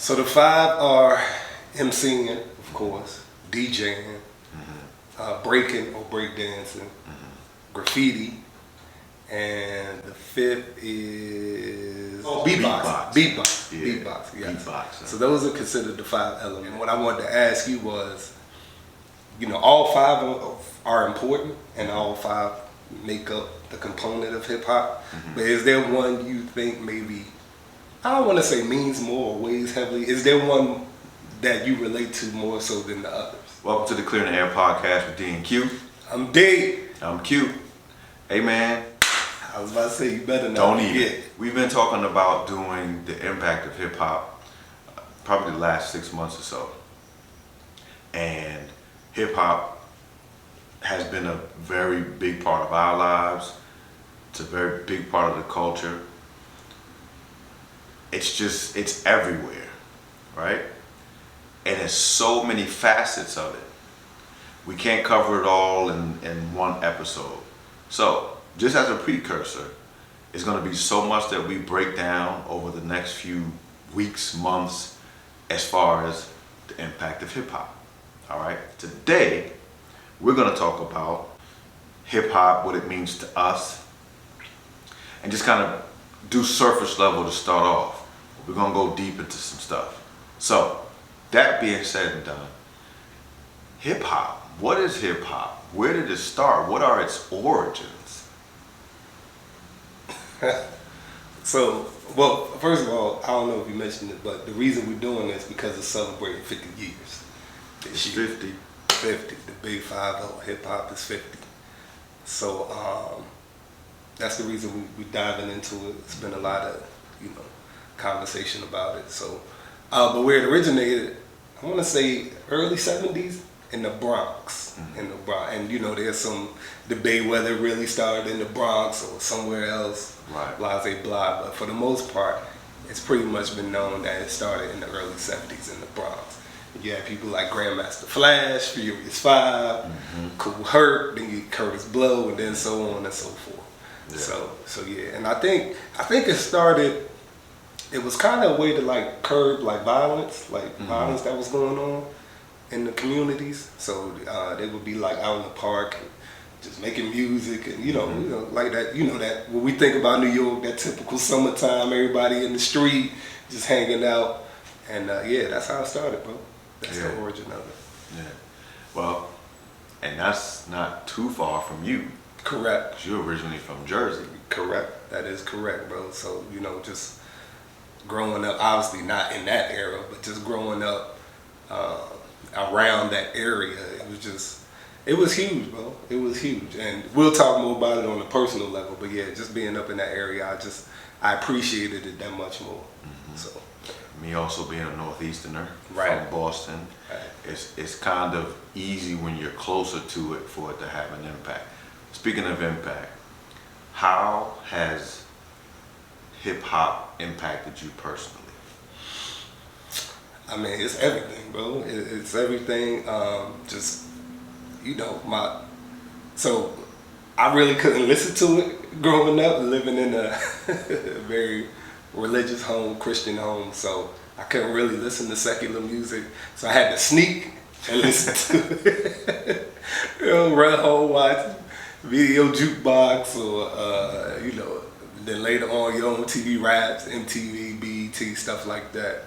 So the five are MCing, of course, DJing, breaking or breakdancing, graffiti, and the fifth is beatboxing. Beatboxing, yes. Beatboxing. So those are considered the five elements. And what I wanted to ask you was, all five are important, and all five make up the component of hip hop. But is there one you think maybe, I don't want to say means more or weighs heavily, is there one that you relate to more so than the others? Welcome to the Clear the Air podcast with D and Q. I'm D. I'm Q. Hey man. I was about to say, you better not Don't forget. eat it. We've been talking about doing the impact of hip hop probably the last 6 months or so. And hip hop has been a very big part of our lives. It's a very big part of the culture. It's everywhere, right? And there's so many facets of it. We can't cover it all in one episode. So, just as a precursor, it's going to be so much that we break down over the next few weeks, months, as far as the impact of hip hop. All right? Today, we're going to talk about hip hop, what it means to us, and just kind of do surface level to start off. We're going to go deep into some stuff. So, that being said and done, hip hop. What is hip hop? Where did it start? What are its origins? So, well, first of all, I don't know if you mentioned it, but the reason we're doing this because it's celebrating 50 years. It's 50. 50. The big 5-0. Hip hop is 50. So, that's the reason we're diving into it. It's been a lot of, conversation about it. So, but where it originated, I want to say early 70s in the Bronx. In the Bronx. And, there's some debate whether it really started in the Bronx or somewhere else. Right. Blase blah. But for the most part, it's pretty much been known that it started in the early 70s in the Bronx. You had people like Grandmaster Flash, Furious 5, Cool Herc, then you get Curtis Blow, and then so on and so forth. Yeah. So yeah, and I think it started. It was kind of a way to like curb like violence, violence that was going on in the communities. So they would be like out in the park and just making music and like that. That when we think about New York, that typical summertime, everybody in the street just hanging out, and that's how it started, bro. That's the origin of it. Yeah. Well, and that's not too far from you. Correct. 'Cause you're originally from Jersey. Correct. That is correct, bro. So just growing up, obviously not in that era, but just growing up around that area, it was huge, bro. It was huge, and we'll talk more about it on a personal level. But yeah, just being up in that area, I appreciated it that much more. So. Me also being a Northeasterner right. from Boston, right. It's kind of easy when you're closer to it for it to have an impact. Speaking of impact, how has hip hop impacted you personally? I mean, it's everything, bro. It's everything. So I really couldn't listen to it growing up, living in a very religious home, Christian home. So I couldn't really listen to secular music. So I had to sneak and listen to it. Run home, watch video jukebox, or then later on your own TV raps, MTV, BET, stuff like that.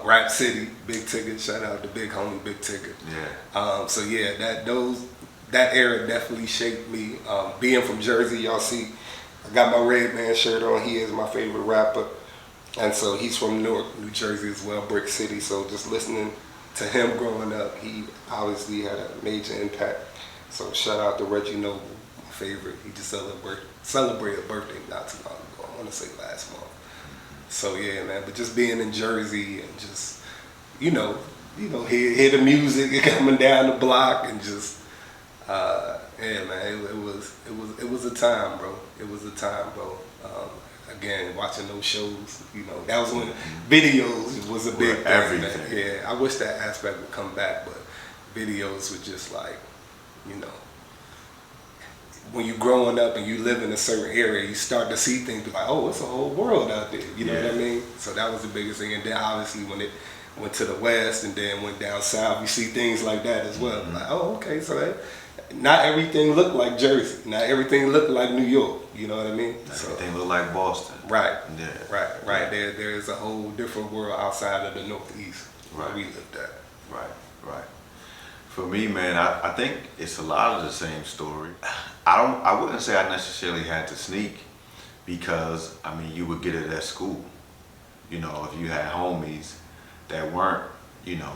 Rap City, Big Ticket. Shout out to Big Homie Big Ticket. Yeah. So yeah, that era definitely shaped me. Being from Jersey, y'all see, I got my Red Man shirt on. He is my favorite rapper, and so he's from Newark, New Jersey as well, Brick City. So just listening to him growing up, he obviously had a major impact. So shout out to Reggie Noble, my favorite. He just celebrated a birthday not too long ago. I want to say last month. So yeah, man. But just being in Jersey and just hear the music coming down the block and just man, it was a time, bro. It was a time, bro. Again, watching those shows, that was when videos was a big thing. Everything. Yeah, I wish that aspect would come back, but videos were just like, when you growing up and you live in a certain area, you start to see things like, oh, it's a whole world out there. You know what I mean? So that was the biggest thing. And then obviously when it went to the west and then went down south, you see things like that as well. Like, oh, okay, so that, not everything looked like Jersey. Not everything looked like New York. You know what I mean? Everything looked like Boston. Right. Yeah. Right. There is a whole different world outside of the Northeast where we lived at. Right. For me, man, I think it's a lot of the same story. I wouldn't say I necessarily had to sneak because, I mean, you would get it at school. You know, if you had homies that weren't, you know,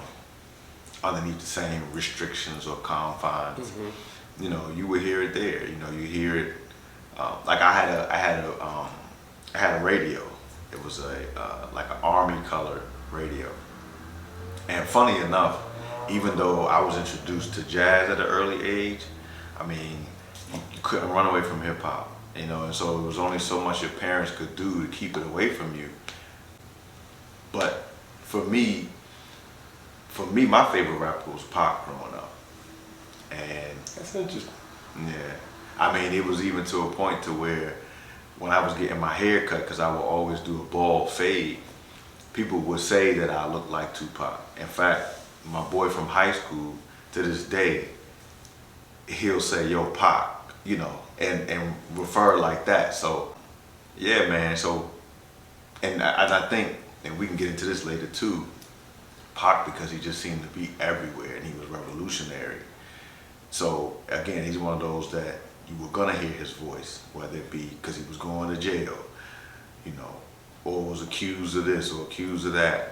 underneath the same restrictions or confines, you know, you would hear it there. You know, you hear it. Like I had a radio. It was like an army color radio. And funny enough, even though I was introduced to jazz at an early age, I mean, you couldn't run away from hip hop, you know, and so it was only so much your parents could do to keep it away from you. But for me, my favorite rapper was Pac growing up. And that's interesting. Yeah. I mean, it was even to a point to where when I was getting my hair cut, because I would always do a bald fade, people would say that I looked like Tupac. In fact, my boy from high school, to this day, he'll say, yo, Pac, you know, and refer like that. So, yeah, man. So, and I think, and we can get into this later too, Pac, because he just seemed to be everywhere and he was revolutionary. So, again, he's one of those that you were gonna hear his voice, whether it be because he was going to jail, you know, or was accused of this or accused of that,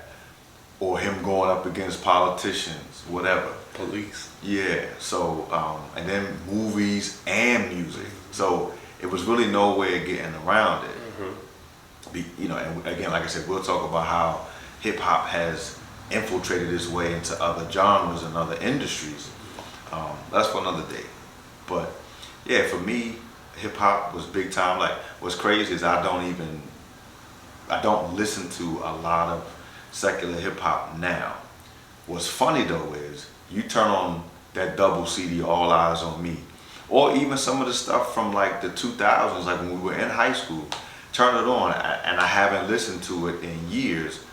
or him going up against politicians, whatever. Police. Yeah, so, and then movies and music. So it was really no way of getting around it. You know, and again, like I said, we'll talk about how hip hop has infiltrated its way into other genres and other industries. That's for another day. But yeah, for me, hip hop was big time. Like, what's crazy is I don't listen to a lot of secular hip hop now. What's funny though is you turn on that double CD, All Eyes on Me, or even some of the stuff from like the 2000s, like when we were in high school, turn it on and I haven't listened to it in years,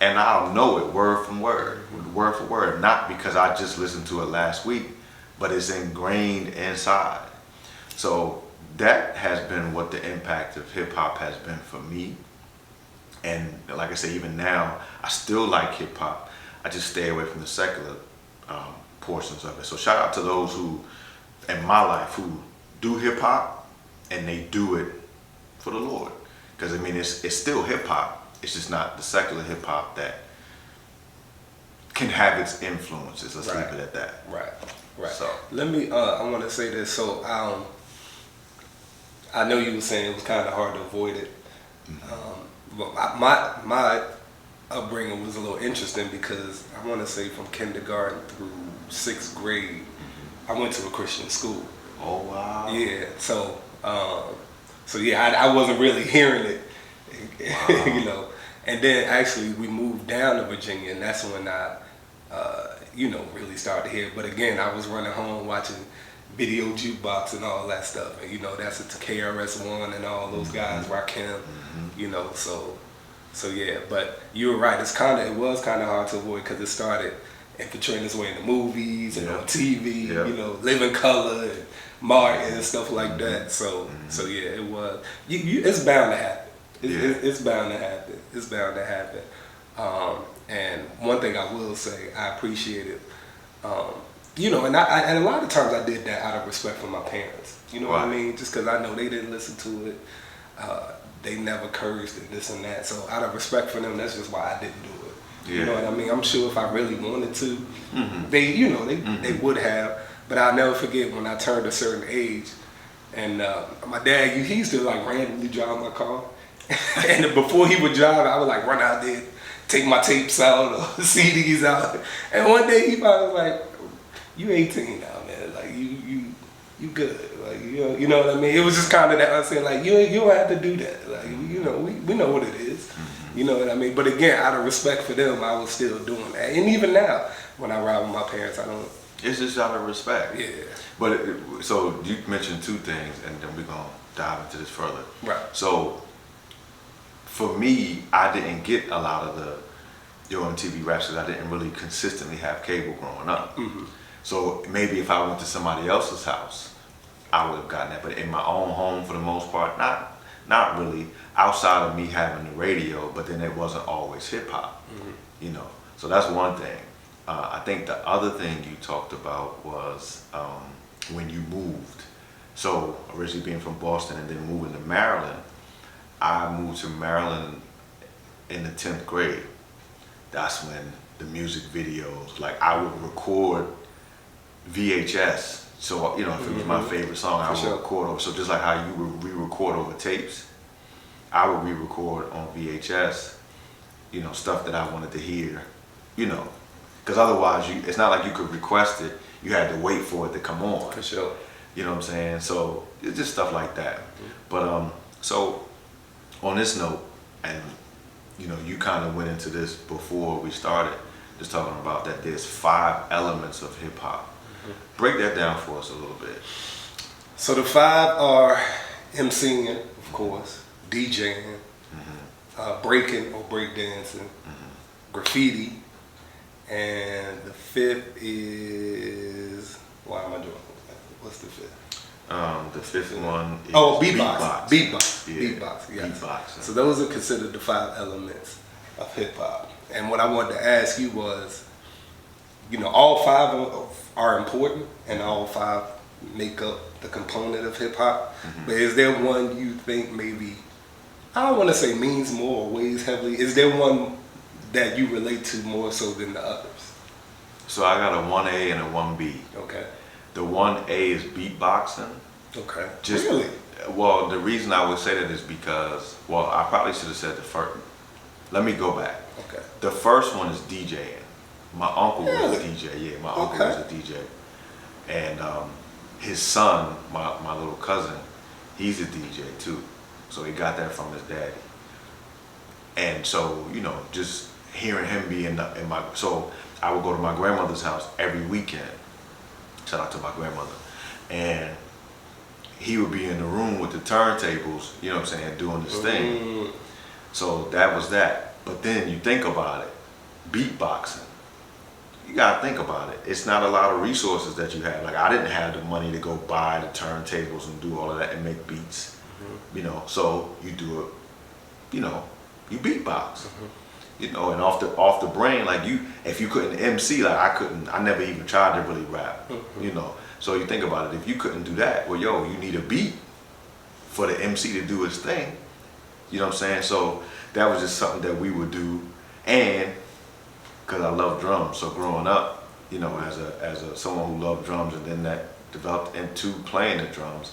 and I'll know it word for word, not because I just listened to it last week, but it's ingrained inside. So that has been what the impact of hip hop has been for me. And like I say, even now, I still like hip hop. I just stay away from the secular portions of it. So shout out to those who, in my life, who do hip hop and they do it for the Lord. Because I mean, it's still hip hop. It's just not the secular hip hop that can have its influences. Let's leave it at that. Right. So let me. I want to say this. So I know you were saying it was kind of hard to avoid it. But my upbringing was a little interesting because I want to say from kindergarten through 6th grade, I went to a Christian school. Oh wow. Yeah. So yeah, I wasn't really hearing it, you know. And then actually we moved down to Virginia, and that's when I, really started to hear it. But again, I was running home watching Video Jukebox and all that stuff, and that's a KRS-One and all those guys, Rakim, so yeah. But you were right. It was kind of hard to avoid because it started infiltrating its way in the movies and on TV, Living Color and Martin and stuff like that. So yeah, it was. It's bound to happen. It's bound to happen. It's bound to happen. And one thing I will say, I appreciate it. And a lot of times I did that out of respect for my parents. You know what I mean? Just because I know they didn't listen to it. They never cursed and this and that. So out of respect for them, that's just why I didn't do it. You know what I mean? I'm sure if I really wanted to, they would have. But I'll never forget when I turned a certain age, and my dad, he used to like randomly drive my car. And before he would drive, I would like run out there, take my tapes out or CDs out. And one day he probably was like, "You 18 now, man. Like you good. Like you know what I mean?" It was just kind of that. I said like, you don't have to do that. Like we know what it is. You know what I mean? But again, out of respect for them, I was still doing that. And even now, when I ride with my parents, I don't It's just out of respect. Yeah. But so you mentioned two things, and then we're gonna dive into this further. Right. So for me, I didn't get a lot of the MTV raps because I didn't really consistently have cable growing up. Mm-hmm. So maybe if I went to somebody else's house, I would have gotten that. But in my own home, for the most part, not really. Outside of me having the radio, but then it wasn't always hip hop. Mm-hmm. You know. So that's one thing. I think the other thing you talked about was when you moved. So originally being from Boston and then moving to Maryland, I moved to Maryland in the 10th grade. That's when the music videos, like I would record VHS. So, you know, if it was my favorite song, I would record over. So just like how you would re-record over tapes, I would re-record on VHS, you know, stuff that I wanted to hear, you know. Because otherwise, it's not like you could request it. You had to wait for it to come on. For sure. You know what I'm saying? So it's just stuff like that. But so on this note, and you know, you kind of went into this before we started, just talking about that there's 5 elements of hip hop. Break that down for us a little bit. So the 5 are MCing, of course, DJing, breaking or breakdancing, graffiti, and the 5th is, why am I doing that? What's the 5th? The 5th one is beatbox. Beatbox. Yeah. Beatbox, yes. Beatboxing. So those are considered the 5 elements of hip hop. And what I wanted to ask you was, you know, all 5 are important and all 5 make up the component of hip hop. But is there one you think maybe, I don't want to say means more or weighs heavily, is there one that you relate to more so than the others? So I got a 1A and a 1B. Okay. The 1A is beatboxing. Okay. Just, really? Well, the reason I would say that is because, well, I probably should have said the first. Let me go back. Okay. The first one is DJing. My uncle was a Really? DJ. Yeah, my uncle was a DJ. And his son, my little cousin, he's a DJ too. So he got that from his daddy. And so, you know, just hearing him be in my, so I would go to my grandmother's house every weekend. Shout out to my grandmother. And he would be in the room with the turntables, you know what I'm saying, doing this thing. So that was that. But then you think about it, beatboxing. You gotta think about it. It's not a lot of resources that you have. Like I didn't have the money to go buy the turntables and do all of that and make beats. You know, so you do it, you know, you beatbox. You know, and off the brain, like if you couldn't MC, like I never even tried to really rap. You know. So you think about it, if you couldn't do that, well yo, you need a beat for the MC to do his thing. You know what I'm saying? So that was just something that we would do, and because I love drums, so growing up, you know, as a someone who loved drums, and then that developed into playing the drums,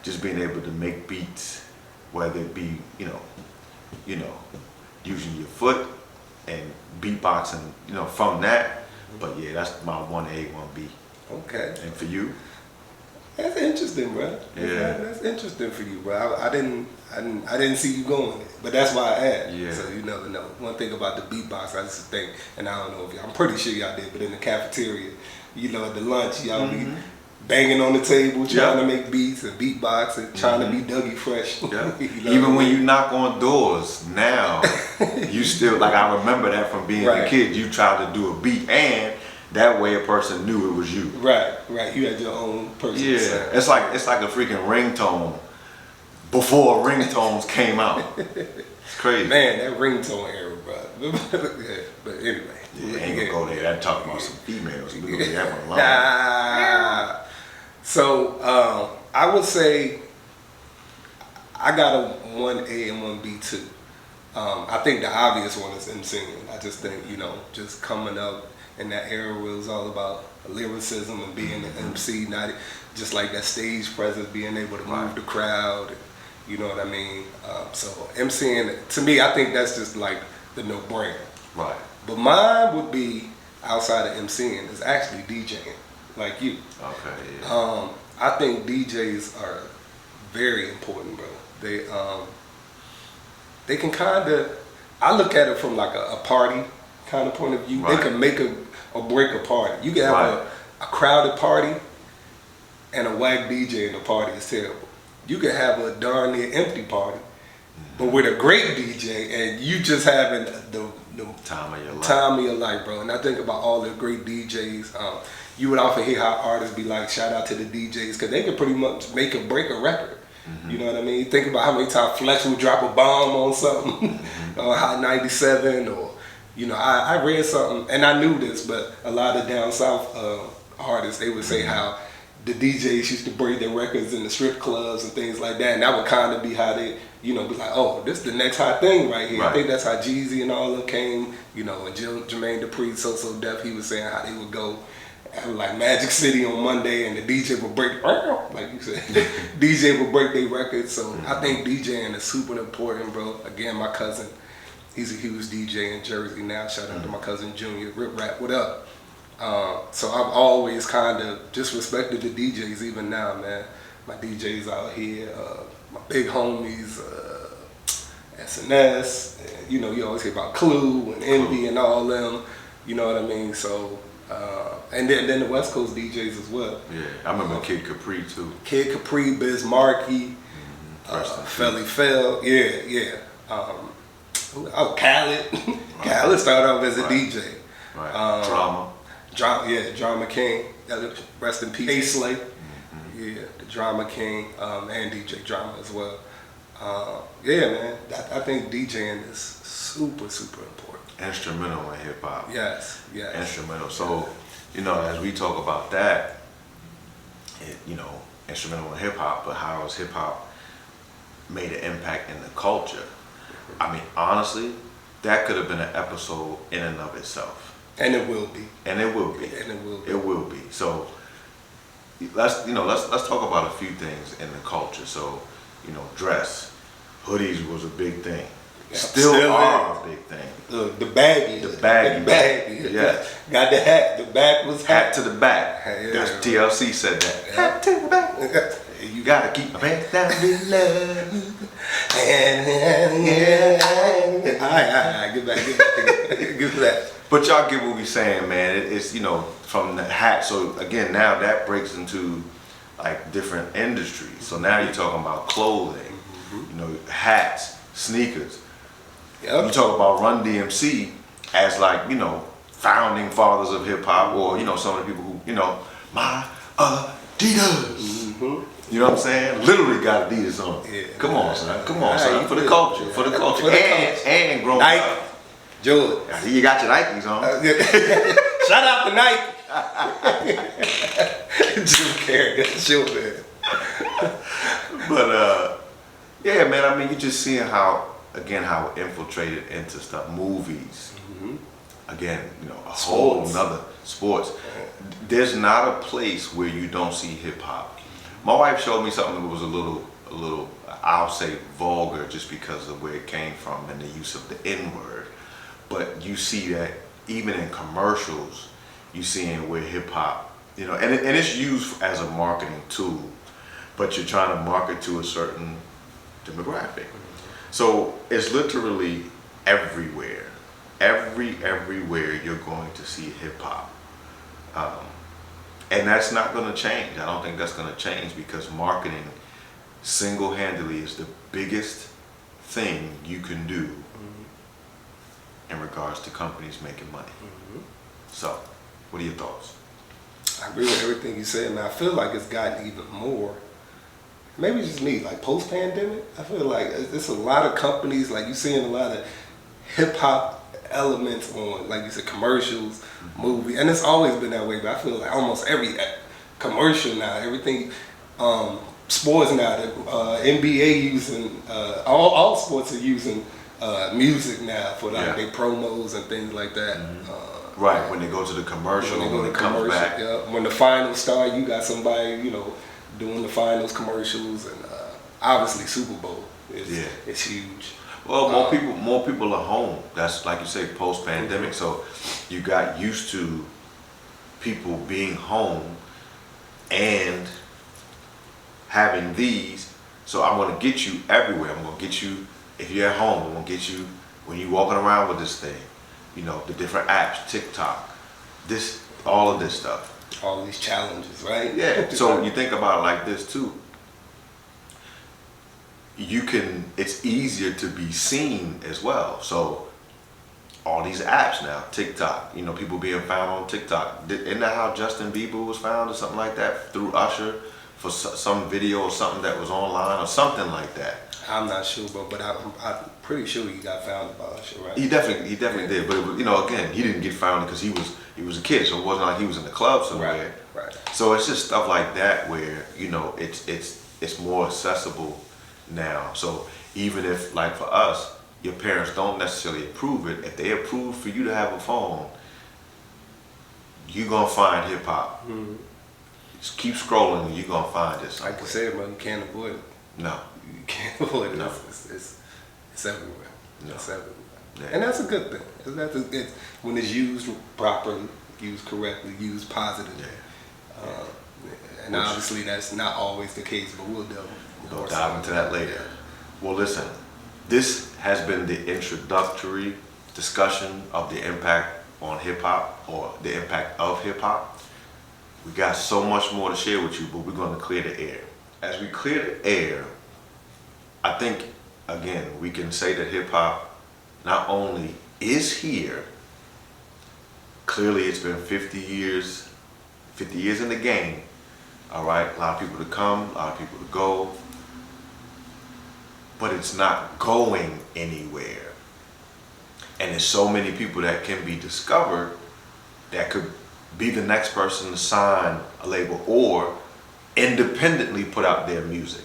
just being able to make beats, whether it be, you know, using your foot and beatboxing, you know, from that. But yeah, that's my 1A, 1B. Okay. And for you? That's interesting, bro. Yeah. That's interesting for you, bro. I didn't see you going there, but that's why I asked. Yeah. So you never know. One thing about the beatbox, I just think, and I don't know if I'm pretty sure y'all did, but in the cafeteria, you know, at the lunch, y'all be banging on the table, trying to make beats and beatbox and trying to be Dougie Fresh. Yeah. You know Even what I when mean? you knock on doors now, you still, like I remember that from being a kid, you tried to do a beat, and that way a person knew it was you. Right. You had your own personal sound. It's like a freaking ringtone before ringtones came out. It's crazy. Man, that ringtone era, bro. Yeah, but anyway. Yeah, ain't gonna go there. That talking about some females. We gonna leave that one alone. So I would say I got a 1A and 1B too. I think the obvious one is MCing. I just think, you know, just coming up in that era where it was all about lyricism and being an MC, not just like that stage presence, being able to move the crowd. You know what I mean? So MCing, to me, I think that's just like the no-brainer. Right. But mine would be, outside of MCing, is actually DJing, like you. Okay, yeah. I think DJs are very important, bro. They can kind of, I look at it from like a party kind of point of view. Right. They can make or break a party. You can have a crowded party and a whack DJ in the party is terrible. You can have a darn near empty party, but with a great DJ, and you just having the time of your life. Time of your life, bro. And I think about all the great DJs. You would often hear how artists be like, shout out to the DJs, because they can pretty much make or break a record. You know what I mean? Think about how many times Flex would drop a bomb on something, or Hot 97, or, you know, I read something, and I knew this, but a lot of down south artists, they would say how the DJs used to break their records in the strip clubs and things like that, and that would kind of be how they, you know, be like, oh, this is the next hot thing right here. Right. I think that's how Jeezy and all of them came, you know, and Jermaine Dupri, So Def, he was saying how they would go like Magic City on Monday, and the DJ would break, like you said, DJ would break their records. So I think DJing is super important, bro. Again, my cousin, he's a huge DJ in Jersey now. Shout out to my cousin Junior, Rip Rap, what up? So I've always kind of disrespected the DJs, even now, man. My DJs out here, my big homies, SNS, you know, you always hear about Clue and Envy and all them, you know what I mean? So, and then the West Coast DJs as well. Yeah, I remember Kid Capri too. Kid Capri, Biz Markie, Felly Fell, yeah. Khaled. Right. Khaled started off as a DJ. Right. Drama King. Rest in peace. A-Slay. Yeah, the Drama King, and DJ Drama as well. Yeah, man. I think DJing is super, super important. Instrumental in hip hop. Yes. Instrumental. So, you know, as we talk about that, you know, instrumental in hip hop, but how has hip hop made an impact in the culture? I mean, honestly, that could have been an episode in and of itself. And it will be. It will be. So let's talk about a few things in the culture. So, you know, dress, hoodies was a big thing. Yeah, still are a big thing. The baggy. Yeah. Got the hat. The back was hat to the back. Yeah. That's TLC said that. Yeah. Hat to the back. You gotta keep my pants down with love. Alright, get back. But y'all get what we saying, man. It's, you know, from the hat. So again, now that breaks into like different industries. So now you're talking about clothing, you know, hats, sneakers. Yep. You talk about Run DMC as like, you know, founding fathers of hip hop, or, you know, some of the people who, you know, my Adidas. You know what I'm saying? Literally got Adidas on. Yeah. Come on, son. For the culture. For the culture. And growing up. Jordan. You got your Nikes on. Shout out to Nike. Jim Carrey, sure, man. But yeah, man. I mean, you're just seeing how it infiltrated into stuff. Movies. Again, you know, whole nother sports. There's not a place where you don't see hip hop. My wife showed me something that was a little, I'll say vulgar, just because of where it came from and the use of the N-word. But you see that even in commercials, you seeing where hip hop, you know, and it's used as a marketing tool, but you're trying to market to a certain demographic. So it's literally everywhere. Everywhere you're going to see hip hop. And that's not going to change. I don't think that's going to change, because marketing single-handedly is the biggest thing you can do in regards to companies making money. So, what are your thoughts? I agree with everything you said, and I feel like it's gotten even more. Maybe it's just me, like post-pandemic. I feel like it's a lot of companies, like you're seeing a lot of hip-hop elements on, like you said, commercials, movie, and it's always been that way, but I feel like almost every commercial now, everything, sports now, the NBA using, all sports are using music now for like their promos and things like that. Right, when they go to the commercial, when it comes back. Yeah. When the finals start, you got somebody, you know, doing the finals commercials, and obviously Super Bowl is huge. Well, more people are home. That's, like you say, post-pandemic. So you got used to people being home and having these. So I'm going to get you everywhere. I'm going to get you, if you're at home, I'm going to get you when you're walking around with this thing. You know, the different apps, TikTok, all of this stuff. All these challenges, right? Yeah. So you think about it like this too. It's easier to be seen as well. So all these apps now, TikTok, people being found on TikTok. Isn't that how Justin Bieber was found or something like that? Through Usher for some video or something that was online or something like that. I'm not sure, but I'm pretty sure he got found by Usher, right? He definitely did. But it was, again, he didn't get found because he was a kid, so it wasn't like he was in the club somewhere. Right. So it's just stuff like that where it's more accessible now. So even if, like for us, your parents don't necessarily approve it, if they approve for you to have a phone, you're gonna find hip hop. Mm-hmm. Just keep scrolling and you're gonna find it somewhere. Like I said, man, you can't avoid it. No. You can't avoid it. No. It's everywhere. No. It's everywhere. Yeah. And that's a good thing. When it's used properly, used correctly, used positively. Yeah. And obviously that's not always the case, but we'll dive into that later. Well, listen, this has been the introductory discussion of the impact on hip hop or the impact of hip hop. We got so much more to share with you, but we're going to clear the air. As we clear the air, I think, again, we can say that hip hop not only is here, clearly it's been 50 years in the game, all right? A lot of people to come, a lot of people to go, but it's not going anywhere. And there's so many people that can be discovered that could be the next person to sign a label or independently put out their music.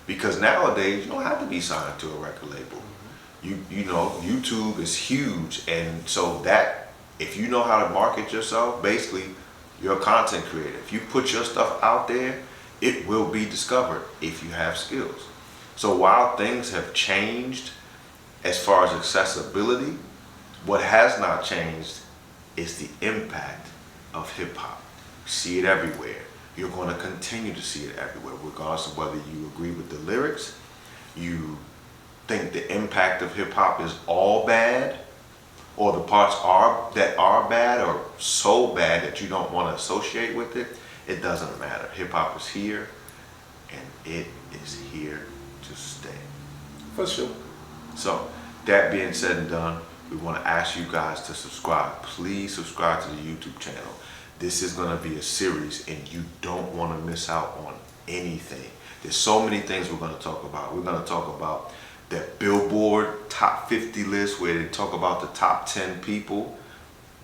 Because nowadays you don't have to be signed to a record label. YouTube is huge, and so that if you know how to market yourself, basically you're a content creator. If you put your stuff out there, it will be discovered if you have skills. So while things have changed as far as accessibility, what has not changed is the impact of hip hop. You see it everywhere. You're going to continue to see it everywhere, regardless of whether you agree with the lyrics, you think the impact of hip hop is all bad, or the parts that are bad or so bad that you don't want to associate with it. It doesn't matter. Hip hop is here, and it is here to stay. For sure. So, that being said and done, we want to ask you guys to subscribe. Please subscribe to the YouTube channel. This is going to be a series, and you don't want to miss out on anything. There's so many things we're going to talk about. We're going to talk about that Billboard top 50 list where they talk about the top 10 people,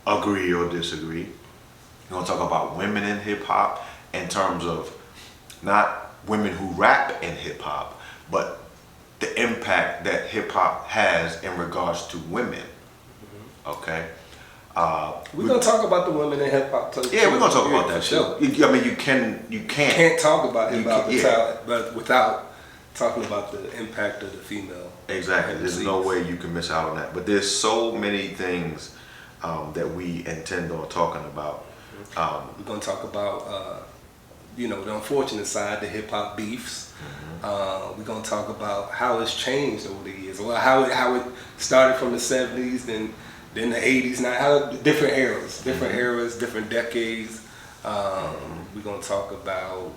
agree or disagree. We're going to talk about women in hip hop in terms of not women who rap in hip hop, but the impact that hip hop has in regards to women. Okay? We're gonna talk about the women in hip hop too. Yeah, we're gonna talk about that sure. too. I mean, you can't talk about the yeah. talent, but without talking about the impact of the female. Exactly. There's no way you can miss out on that. But there's so many things that we intend on talking about. We're gonna talk about the unfortunate side, the hip hop beefs. We're gonna talk about how it's changed over the years. Well, how it started from the 70s, then the 80s, now how different eras, different decades. We're gonna talk about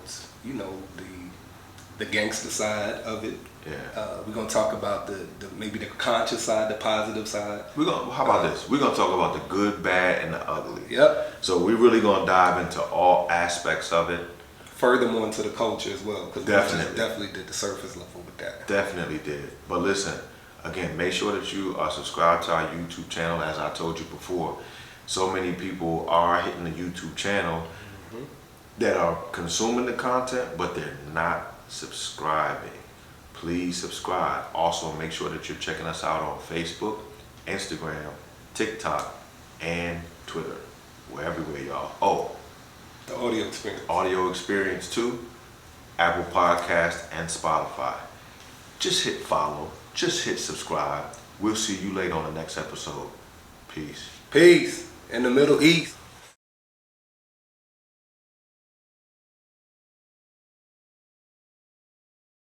the gangster side of it. Yeah. We're gonna talk about the maybe the conscious side, the positive side. How about this? We're gonna talk about the good, bad, and the ugly. Yep. So we're really gonna dive into all aspects of it. Furthermore into the culture as well, because Definitely did the surface level with that. Definitely did. But listen, again, make sure that you are subscribed to our YouTube channel. As I told you before, so many people are hitting the YouTube channel that are consuming the content, but they're not subscribing. Please subscribe. Also, make sure that you're checking us out on Facebook, Instagram, TikTok, and Twitter. We're everywhere, y'all. Oh, the audio experience. Audio experience too. Apple Podcast and Spotify. Just hit follow. Just hit subscribe. We'll see you later on the next episode. Peace. Peace in the Middle East.